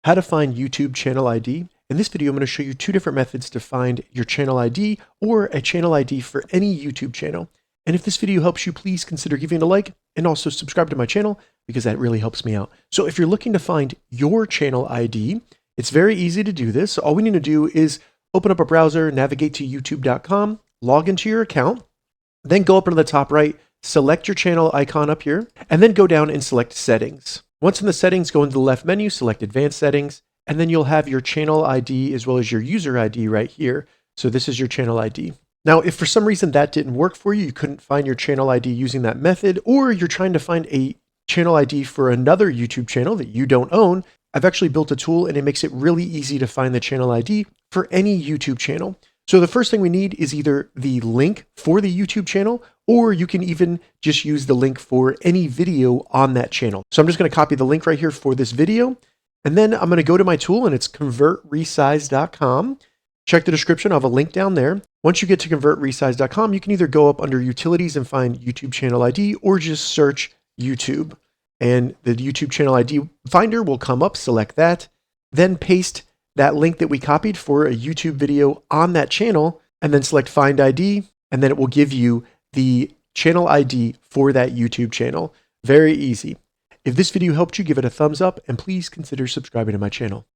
how to find YouTube channel ID. In this video, I'm going to show you two different methods to find your channel ID or a channel ID for any YouTube channel. And if this video helps you, please consider giving it a like and also subscribe to my channel because that really helps me out. So if you're looking to find your channel ID, it's very easy to do this. All we need to do is open up a browser, navigate to youtube.com, log into your account, then go up into the top right, select your channel icon up here, and then go down and select settings. Once in the settings, go into the left menu, select advanced settings, and then you'll have your channel ID as well as your user ID right here. So this is your channel ID. Now, if for some reason that didn't work for you, you couldn't find your channel ID using that method, or you're trying to find a channel ID for another YouTube channel that you don't own, I've actually built a tool and it makes it really easy to find the channel ID for any YouTube channel. So the first thing we need is either the link for the YouTube channel, or you can even just use the link for any video on that channel. So I'm just going to copy the link right here for this video. And then I'm going to go to my tool and it's ConvertResize.com. Check the description. I have a link down there. Once you get to ConvertResize.com, you can either go up under utilities and find YouTube channel ID or just search YouTube. And the YouTube channel ID finder will come up, select that, then paste that link that we copied for a YouTube video on that channel, and then select Find ID, and then it will give you the channel ID for that YouTube channel. Very easy. If this video helped you, give it a thumbs up, and please consider subscribing to my channel.